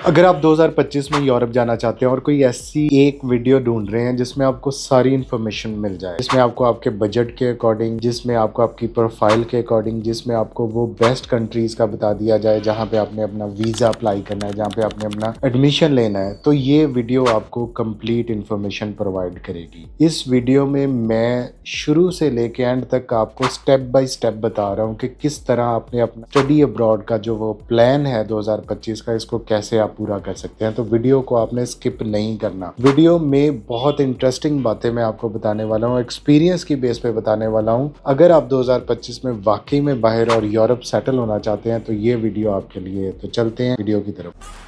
अगर आप 2025 में यूरोप जाना चाहते हैं और कोई ऐसी एक वीडियो ढूंढ रहे हैं जिसमें आपको सारी इन्फॉर्मेशन मिल जाए, जिसमें आपको आपके बजट के अकॉर्डिंग, जिसमें आपको आपकी प्रोफाइल के अकॉर्डिंग, जिसमें आपको वो बेस्ट कंट्रीज का बता दिया जाए जहां पे आपने अपना वीजा अप्लाई करना है, जहां पे आपने अपना एडमिशन लेना है, तो ये वीडियो आपको कंप्लीट इन्फॉर्मेशन प्रोवाइड करेगी। इस वीडियो में मैं शुरू से लेके एंड तक आपको स्टेप बाय स्टेप बता रहा हूँ कि किस तरह आपने अपना स्टडी अब्रॉड का जो वो प्लान है 2025 का, इसको कैसे आप पूरा कर सकते हैं। तो वीडियो को आपने स्किप नहीं करना। वीडियो में बहुत इंटरेस्टिंग बातें मैं आपको बताने वाला हूँ, एक्सपीरियंस की बेस पे बताने वाला हूँ। अगर आप 2025 में वाकई में बाहर और यूरोप सेटल होना चाहते हैं तो ये वीडियो आपके लिए है। तो चलते हैं वीडियो की तरफ।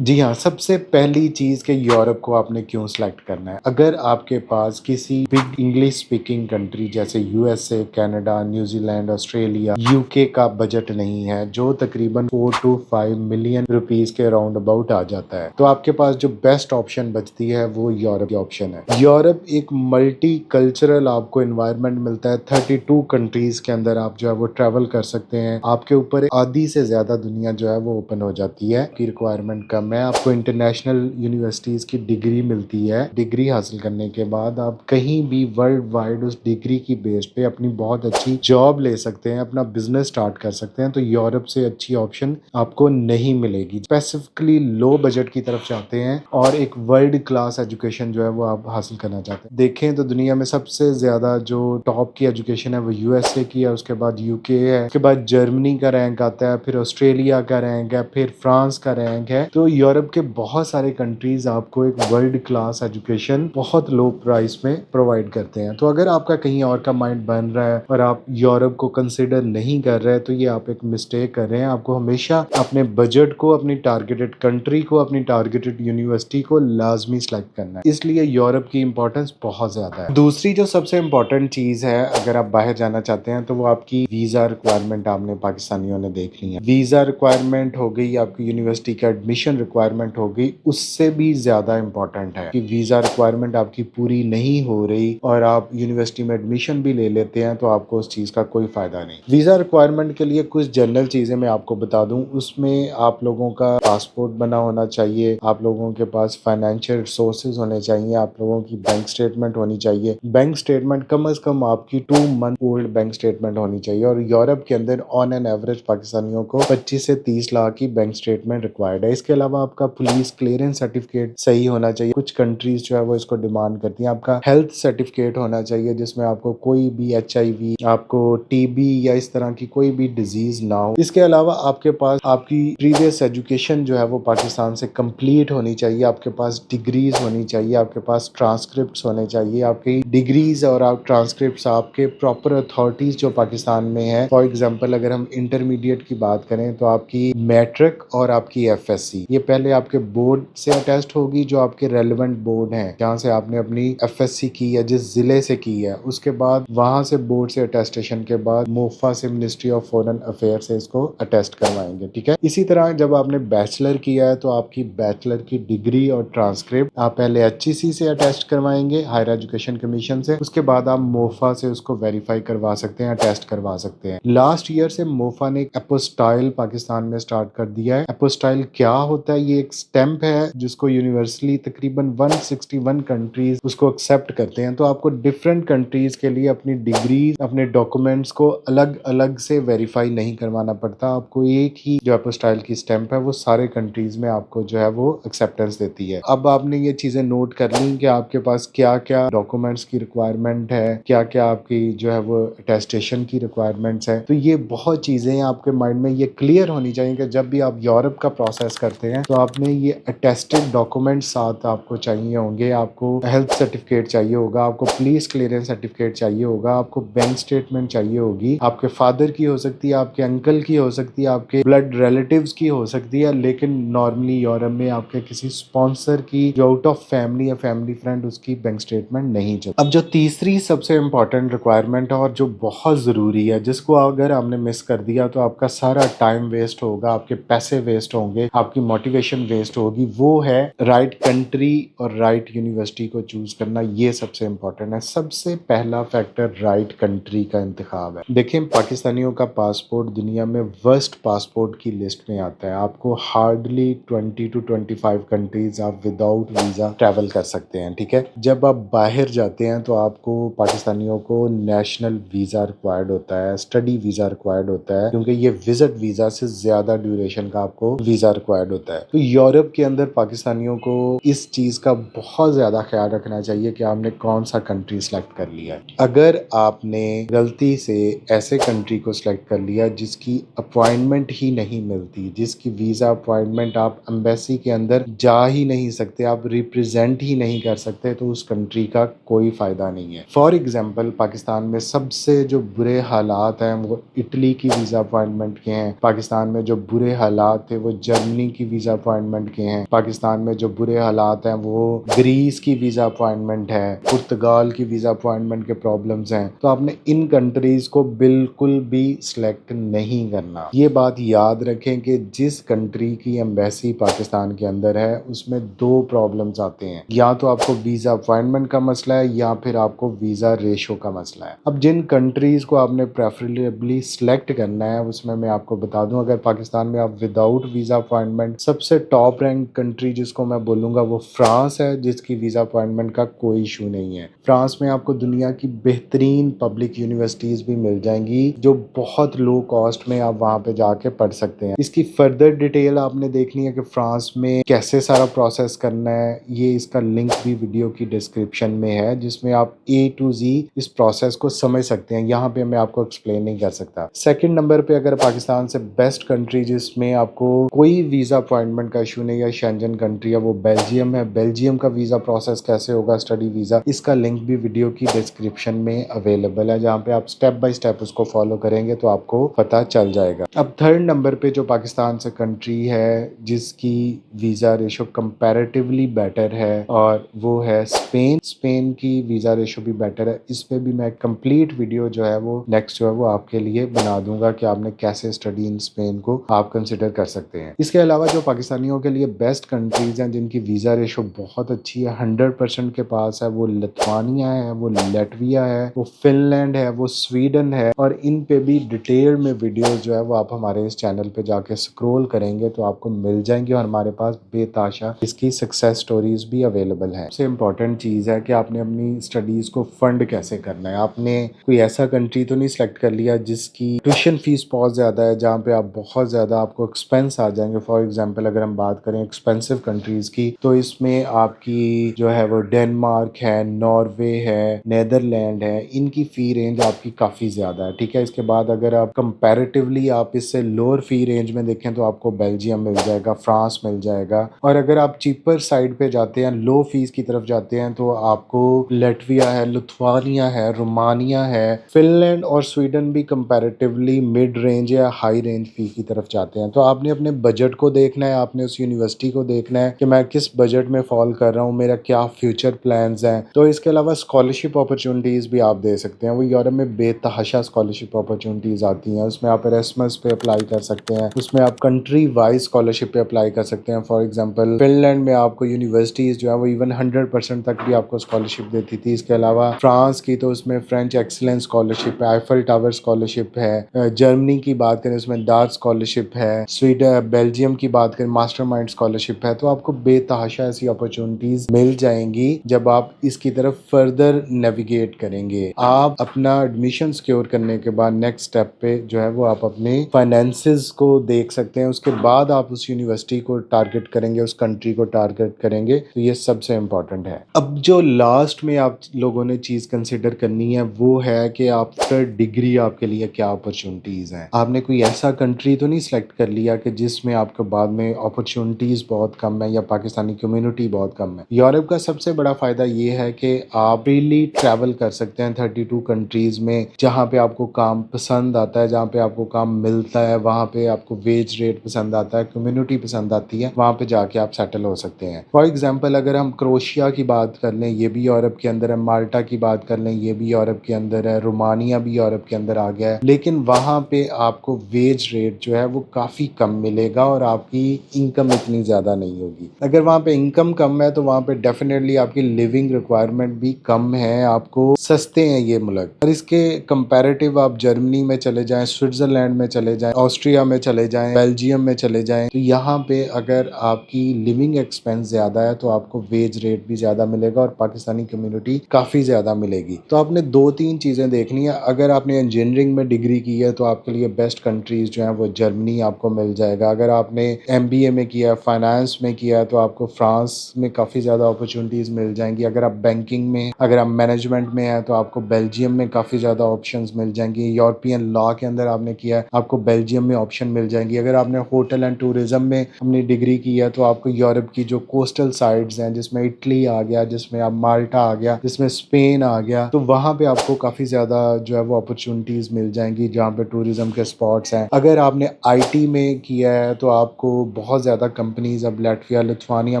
जी हाँ, सबसे पहली चीज़ कि यूरोप को आपने क्यों सिलेक्ट करना है। अगर आपके पास किसी बिग इंग्लिश स्पीकिंग कंट्री जैसे USA, Canada, New Zealand, Australia, UK का बजट नहीं है, जो तकरीबन 4 to 5 मिलियन रुपीस के राउंड अबाउट आ जाता है, तो आपके पास जो बेस्ट ऑप्शन बचती है वो यूरोप की ऑप्शन है। यूरोप एक मल्टी कल्चरल आपको एनवायरनमेंट मिलता है। 32 कंट्रीज के अंदर आप जो है वो ट्रैवल कर सकते हैं। आपके ऊपर आधी से ज्यादा दुनिया जो है वो ओपन हो जाती है। की रिक्वायरमेंट कम है। आपको इंटरनेशनल यूनिवर्सिटीज की डिग्री मिलती है। डिग्री हासिल करने के बाद आप कहीं भी वर्ल्ड वाइड उस डिग्री की बेस पे अपनी बहुत अच्छी जॉब ले सकते हैं, अपना बिजनेस स्टार्ट कर सकते हैं। तो यूरोप से अच्छी ऑप्शन आपको नहीं मिलेगी। स्पेसिफिकली लो बजट की तरफ चाहते हैं और एक वर्ल्ड क्लास एजुकेशन जो है वो आप हासिल करना चाहते हैं। देखें तो दुनिया में सबसे ज्यादा जो टॉप की एजुकेशन है वो यूएसए की है, उसके बाद यूके है, उसके बाद जर्मनी का रैंक आता है, फिर ऑस्ट्रेलिया का रैंक है, फिर फ्रांस का रैंक है। तो यूरोप के बहुत सारे कंट्रीज आपको एक वर्ल्ड क्लास एजुकेशन बहुत लो प्राइस में प्रोवाइड करते हैं। तो अगर आपका कहीं और का माइंड बन रहा है और आप यूरोप को कंसिडर नहीं कर रहे, तो ये आप एक मिस्टेक कर रहे हैं। आपको हमेशा अपने बजट को, अपनी टारगेटेड कंट्री को, अपनी टारगेटेड यूनिवर्सिटी को लाजमी सिलेक्ट करना है। इसलिए यूरोप की इंपॉर्टेंस बहुत ज्यादा है। दूसरी जो सबसे इंपॉर्टेंट चीज है अगर आप बाहर जाना चाहते हैं तो वो आपकी वीजा रिक्वायरमेंट आपने पाकिस्तानियों ने देखनी है। वीजा रिक्वायरमेंट हो गई, आपकी यूनिवर्सिटी का एडमिशन रिक्वायरमेंट हो गई, उससे भी ज्यादा इंपॉर्टेंट है कि वीजा रिक्वायरमेंट आपकी पूरी नहीं हो रही और आप यूनिवर्सिटी में एडमिशन भी ले लेते हैं तो आपको उस चीज का कोई फायदा नहीं। वीजा रिक्वायरमेंट के लिए कुछ जनरल चीजें मैं आपको बता दूं। उसमें आप लोगों का पासपोर्ट बना होना चाहिए, आप लोगों के पास फाइनेंशियल रिसोर्सेज होने चाहिए, आप लोगों की बैंक स्टेटमेंट होनी चाहिए। बैंक स्टेटमेंट कम से कम आपकी 2 मंथ ओल्ड बैंक स्टेटमेंट होनी चाहिए। और यूरोप के अंदर ऑन एन एवरेज पाकिस्तानियों को 25 से 30 लाख की बैंक स्टेटमेंट रिक्वायर्ड है। इसके अलावा आपका पुलिस क्लियरेंस सर्टिफिकेट सही होना चाहिए। कुछ कंट्रीज जो है वो इसको डिमांड करती हैं। आपका हेल्थ सर्टिफिकेट होना चाहिए जिसमें आपको कोई भी HIV, आपको TB या इस तरह की कोई भी डिजीज ना हो। इसके अलावा आपके पास आपकी प्रीवियस एजुकेशन जो है वो पाकिस्तान से कंप्लीट होनी चाहिए। आपके पास डिग्रीज होनी चाहिए, आपके पास ट्रांसक्रिप्ट होने चाहिए। आपकी डिग्रीज और आप ट्रांसक्रिप्ट आपके प्रॉपर अथॉरिटीज जो पाकिस्तान में है, फॉर एग्जाम्पल अगर हम इंटरमीडिएट की बात करें तो आपकी मैट्रिक और आपकी FSC ये पहले आपके बोर्ड से अटेस्ट होगी, जो आपके रेलिवेंट बोर्ड हैं जहाँ से आपने अपनी FSC की है, जिस जिले से की है। उसके बाद वहां से बोर्ड से अटेस्टेशन के बाद मोफा से, मिनिस्ट्री ऑफ फॉरेन अफेयर से इसको अटेस्ट करवाएंगे। ठीक है। इसी तरह जब आपने बैचलर किया है तो आपकी बैचलर की डिग्री और ट्रांसक्रिप्ट आप पहले HEC से अटेस्ट करवाएंगे, हायर एजुकेशन कमीशन से। उसके बाद आप मोफा से उसको वेरीफाई करवा सकते हैं, टेस्ट करवा सकते हैं। लास्ट ईयर से मोफा ने एक एपोस्टाइल पाकिस्तान में स्टार्ट कर दिया है। एपोस्टाइल क्या होता है? ये एक स्टैंप है जिसको यूनिवर्सली तकरीबन 161 कंट्रीज उसको एक्सेप्ट करते हैं। तो आपको डिफरेंट कंट्रीज के लिए अपनी डिग्री, अपने डॉक्यूमेंट्स को अलग अलग से वेरीफाई नहीं करवाना पड़ता। आपको एक ही जो एपोस्टाइल की स्टैंप है वो सारे कंट्रीज में आपको जो है वो एक्सेप्टेंस देती है। अब आपने ये चीजें नोट कर ली कि आपके पास क्या क्या डॉक्यूमेंट्स की रिक्वायरमेंट है, क्या क्या आपकी जो है वो अटेस्टेशन की रिक्वायरमेंट्स है। तो ये बहुत चीजें आपके माइंड में ये क्लियर होनी चाहिए कि जब भी आप यूरोप का प्रोसेस करते हैं तो आपने ये अटेस्टेड डॉक्यूमेंट साथ आपको चाहिए होंगे। आपको हेल्थ सर्टिफिकेट चाहिए होगा, आपको पुलिस क्लियरेंस सर्टिफिकेट चाहिए होगा, आपको बैंक स्टेटमेंट चाहिए होगी। आपके फादर की हो सकती है, आपके अंकल की हो सकती है, आपके ब्लड रिलेटिव्स की हो सकती है। लेकिन नॉर्मली यूरोप में आपके किसी स्पॉन्सर की जो आउट ऑफ फैमिली या फैमिली फ्रेंड उसकी बैंक स्टेटमेंट नहीं चलती। अब जो तीसरी सबसे इंपॉर्टेंट रिक्वायरमेंट है और जो बहुत जरूरी है, जिसको अगर आपने मिस कर दिया तो आपका सारा टाइम वेस्ट होगा, आपके पैसे वेस्ट होंगे, आपकी मोटिवेशन मोटिवेशन वेस्ट होगी, वो है राइट कंट्री और राइट यूनिवर्सिटी को चूज करना। ये सबसे इंपॉर्टेंट है। सबसे पहला फैक्टर राइट कंट्री का इंतखाब है। देखिए, पाकिस्तानियों का पासपोर्ट दुनिया में वर्स्ट पासपोर्ट की लिस्ट में आता है। आपको हार्डली 20 to 25 कंट्रीज आप विदाउट वीजा ट्रैवल कर सकते हैं। ठीक है, जब आप बाहर जाते हैं तो आपको पाकिस्तानियों को नेशनल वीजा रिक्वायर्ड होता है, स्टडी वीजा रिक्वायर्ड होता है, क्योंकि ये विजिट वीजा से ज्यादा ड्यूरेशन का आपको वीजा रिक्वायर्ड होता है। तो यूरोप के अंदर पाकिस्तानियों को इस चीज का बहुत ज्यादा ख्याल रखना चाहिए कि आपने कौन सा कंट्री सेलेक्ट कर लिया है। अगर आपने गलती से ऐसे कंट्री को सिलेक्ट कर लिया जिसकी अपॉइंटमेंट ही नहीं मिलती, जिसकी वीजा अपॉइंटमेंट आप एम्बेसी के अंदर जा ही नहीं सकते, आप रिप्रेजेंट ही नहीं कर सकते, तो उस कंट्री का कोई फायदा नहीं है। फॉर एग्जाम्पल, पाकिस्तान में सबसे जो बुरे हालात हैं वो इटली की वीजा अपॉइंटमेंट के हैं। पाकिस्तान में जो बुरे हालात थे वो जर्मनी की वीजा अपॉइंटमेंट के हैं। पाकिस्तान में जो बुरे हालात हैं वो ग्रीस की वीजा अपॉइंटमेंट है, पुर्तगाल की वीजा अपॉइंटमेंट के प्रॉब्लम्स हैं। तो आपने इन कंट्रीज को बिल्कुल भी सिलेक्ट नहीं करना। ये बात याद रखें कि जिस कंट्री की एम्बेसी पाकिस्तान के अंदर है उसमें दो प्रॉब्लम्स आते हैं, या तो आपको वीजा अपॉइंटमेंट का मसला है या फिर आपको वीजा रेशो का मसला है। अब जिन कंट्रीज को आपने प्रेफरेबली सिलेक्ट करना है उसमें मैं आपको बता दूं, अगर पाकिस्तान में आप विदाउट वीजा अपॉइंटमेंट, सबसे टॉप रैंक कंट्री जिसको मैं बोलूंगा वो फ्रांस है, जिसकी वीजा अपॉइंटमेंट का कोई इशू नहीं है। फ्रांस में आपको दुनिया की बेहतरीन पब्लिक यूनिवर्सिटीज भी मिल जाएंगी जो बहुत लो कॉस्ट में आप वहां पे जाके पढ़ सकते हैं। इसकी फर्दर डिटेल आपने देखनी है कि फ्रांस में कैसे सारा प्रोसेस करना है, ये इसका लिंक भी वीडियो की डिस्क्रिप्शन में है, जिसमें आप A to Z इस प्रोसेस को समझ सकते हैं। यहाँ पे मैं आपको एक्सप्लेन नहीं कर सकता। सेकंड नंबर पे अगर पाकिस्तान से बेस्ट कंट्री जिसमें आपको कोई वीजा अपॉइंटमेंट का इशू नहीं है, शेंजन कंट्री है, वो बेल्जियम है। बेल्जियम का वीजा प्रोसेस कैसे होगा, स्टडी वीजा, इसका लिंक भी वीडियो की डिस्क्रिप्शन में अवेलेबल है, जहाँ पे आप स्टेप बाय स्टेप उसको फॉलो करेंगे तो आपको पता चल जाएगा। अब थर्ड नंबर पे जो पाकिस्तान से कंट्री है जिसकी वीजा रेशो कंपैरेटिवली बेटर है और वो है स्पेन। स्पेन की वीजा रेशो भी बेटर है। इस पे भी मैं कंप्लीट वीडियो जो है वो नेक्स्ट जो है वो आपके लिए बना दूंगा कि आपने कैसे स्टडी इन स्पेन को आप कंसिडर कर सकते हैं। इसके अलावा जो पाकिस्तानियों के लिए बेस्ट कंट्रीज हैं जिनकी वीजा रेशो बहुत अच्छी है, 100% के पास है, वो लिथुआनिया है, वो लैटविया है, वो फिनलैंड है, वो स्वीडन है। और इन पे भी डिटेल में वीडियोस जो है वो आप हमारे इस चैनल पे जाके स्क्रॉल करेंगे तो आपको मिल जाएंगे, और हमारे पास बेताशा इसकी सक्सेस स्टोरीज भी अवेलेबल है। सबसे इम्पोर्टेंट चीज है कि आपने अपनी स्टडीज को फंड कैसे करना है। आपने कोई ऐसा कंट्री तो नहीं सिलेक्ट कर लिया जिसकी ट्यूशन फीस बहुत ज्यादा है, जहाँ पे आप बहुत ज्यादा आपको एक्सपेंस आ जाएंगे। फॉर एग्जाम्पल, अगर हम बात करें एक्सपेंसिव कंट्रीज की तो इसमें आपकी जो है वो डेनमार्क है, नॉर्वे है, नेदरलैंड है, इनकी फी रेंज आपकी काफी ज्यादा है। ठीक है, इसके बाद अगर आप कंपैरेटिवली आप इससे लोअर फी रेंज में देखें तो आपको बेल्जियम मिल जाएगा, फ्रांस मिल जाएगा। और अगर आप चीपर साइड पे जाते हैं, लो फीस की तरफ जाते हैं, तो आपको लैटविया है, लिथुआनिया है, रोमानिया है, फिनलैंड और स्वीडन भी कंपैरेटिवली मिड रेंज या हाई रेंज फी की तरफ जाते हैं। तो आपने अपने बजट को देखना है, आपने उस यूनिवर्सिटी को देखना है कि मैं किस बजट में फॉल कर रहा हूँ, मेरा क्या फ्यूचर प्लान्स हैं। तो इसके अलावा स्कॉलरशिप अपॉर्चुनिटीज भी आप दे सकते हैं। वो यूरोप में बेतहाशा स्कॉलरशिप अपॉर्चुनिटीज आती हैं, उसमें आप एरास्मस पे अप्लाई कर सकते हैं, उसमें आप कंट्री वाइज स्कॉलरशिप पे अप्लाई कर सकते हैं। फॉर एग्जांपल, फिनलैंड में आपको यूनिवर्सिटीज जो है वो इवन 100% तक भी आपको स्कॉलरशिप देती थी। इसके अलावा फ्रांस की तो उसमें फ्रेंच एक्सीलेंस स्कॉलरशिप है, आईफल टावर स्कॉलरशिप है, जर्मनी की बात करें उसमें डार्ट स्कॉलरशिप है, स्वीडन बेल्जियम की बात करें मास्टरमाइंड स्कॉलरशिप है। तो आपको बेतहाशा ऐसी अपॉर्चुनिटीज मिल जाएंगी जब आप इसकी तरफ फर्दर नेविगेट करेंगे। आप अपना एडमिशन सिक्योर करने के बाद नेक्स्ट स्टेप पे जो है वो आप अपने फाइनेंसेस को देख सकते हैं। उसके बाद आप उस यूनिवर्सिटी को टारगेट करेंगे, उस कंट्री को टारगेट करेंगे। तो ये सबसे इम्पोर्टेंट है। अब जो लास्ट में आप लोगों ने चीज कंसिडर करनी है वो है कि आफ्टर डिग्री आपके लिए क्या अपॉर्चुनिटीज हैं। आपने कोई ऐसा कंट्री तो नहीं सिलेक्ट कर लिया कि जिसमें आपको बाद में अपॉर्चुनिटीज बहुत कम है या पाकिस्तानी कम्युनिटी बहुत कम है। यूरोप का सबसे बड़ा फायदा ये है कि आप फ्रीली ट्रैवल कर सकते हैं 32 कंट्रीज में, जहाँ पे आपको काम पसंद आता है, जहाँ पे आपको काम मिलता है, वहाँ पे आपको वेज रेट पसंद आता है, कम्युनिटी पसंद आती है, वहाँ पे जाके आप सेटल हो सकते हैं। फॉर एग्जाम्पल, अगर हम क्रोशिया की बात कर लें, ये भी यूरोप के अंदर है, माल्टा की बात कर लें, ये भी यूरोप के अंदर है, रोमानिया भी यूरोप के अंदर आ गया है, लेकिन वहाँ पे आपको वेज रेट जो है वो काफ़ी कम मिलेगा और आपकी इनकम इतनी ज़्यादा नहीं होगी। अगर वहाँ पे इनकम कम है तो वहाँ पे डेफिनेटली आपकी लिविंग रिक्वायरमेंट भी कम है, आपको सस्ते हैं ये मुल्क। और इसके कंपैरेटिव आप जर्मनी में चले जाएं, स्विट्जरलैंड में चले जाएं, ऑस्ट्रिया में चले जाएं, बेल्जियम में चले जाएं, तो यहाँ पे अगर आपकी लिविंग एक्सपेंस ज़्यादा है तो आपको वेज रेट भी ज़्यादा मिलेगा और पाकिस्तानी कम्युनिटी काफ़ी ज़्यादा मिलेगी। तो आपने 2-3 चीज़ें देखनी है। अगर आपने इंजीनियरिंग में डिग्री की है तो आपके लिए बेस्ट कंट्रीज़ जो हैं वो जर्मनी आपको मिल जाएगा। अगर आपने एमबीए में किया, फाइनेंस में किया, तो आपको फ्रांस में काफ़ी ज़्यादा अपॉर्चुनिटीज़ मिल जाएंगी। अगर आप बैंकिंग में, अगर आप मैनेजमेंट में हैं तो आपको बेल्जियम में काफ़ी ज़्यादा ऑप्शंस मिल जाएंगी। यूरोपियन लॉ के अंदर आपने किया है, आपको बेल्जियम में ऑप्शन मिल जाएंगी। अगर आपने होटल एंड टूरिज्म में अपनी डिग्री की है तो आपको यूरोप की जो कोस्टल साइड्स हैं, जिसमें इटली आ गया, जिसमें आप माल्टा आ गया, जिसमें स्पेन आ गया, तो वहाँ पे आपको काफ़ी ज़्यादा जो है वो अपॉर्चुनिटीज़ मिल जाएंगी जहाँ पे टूरिज्म के स्पॉट्स हैं। अगर आपने आईटी में किया है तो आपको बहुत ज़्यादा कंपनीज अब लातविया, लिथुआनिया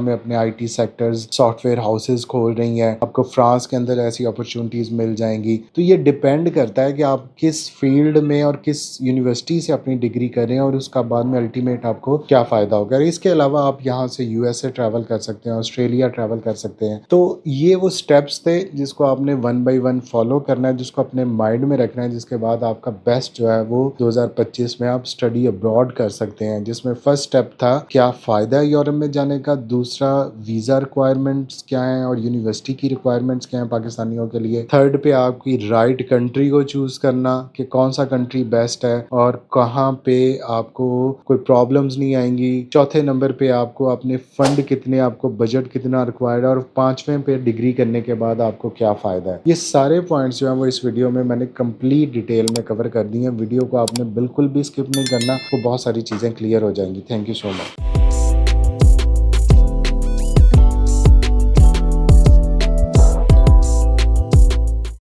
में अपने आईटी सेक्टर्स, सॉफ्टवेयर हाउसेज खोल रही हैं। आपको फ्रांस के अंदर ऐसी अपॉर्चुनिटीज़ मिल जाएंगी। तो ये डिपेंड करता है कि आप किस फील्ड में और किस यूनिवर्सिटी से अपनी डिग्री कर रहे हैं और उसका बाद में अल्टीमेट आपको क्या फ़ायदा होगा। इसके अलावा आप यहाँ से यूएसए ट्रैवल कर सकते हैं, ऑस्ट्रेलिया ट्रैवल कर सकते हैं। तो ये वो स्टेप्स थे जिसको आपने 1 बाय 1 फॉलो करना है, जिसको अपने माइंड में रखना है, जिसके बाद आपका बेस्ट जो है वो 2025 में आप स्टडी अब्रॉड कर सकते हैं। जिसमें फर्स्ट स्टेप था क्या फ़ायदा है यूरोप में जाने का, दूसरा वीज़ा रिक्वायरमेंट्स क्या हैं और यूनिवर्सिटी की रिक्वायरमेंट्स क्या हैं पाकिस्तानियों के लिए, थर्ड पे आपकी राइट कंट्री को चूज़ करना कि कौन सा कंट्री बेस्ट है और कहाँ पे आपको कोई प्रॉब्लम्स नहीं आएंगी, चौथे नंबर पे आपको अपने फंड कितने, आपको बजट कितना रिक्वायर्ड है, और पांचवें पे डिग्री करने के बाद आपको क्या फ़ायदा है। ये सारे पॉइंट्स जो हैं वो इस वीडियो में मैंने कंप्लीट डिटेल में कवर कर दी हैं। वीडियो को आपने बिल्कुल भी स्किप नहीं करना, वो बहुत सारी चीज़ें क्लियर हो जाएंगी। Thank you so much.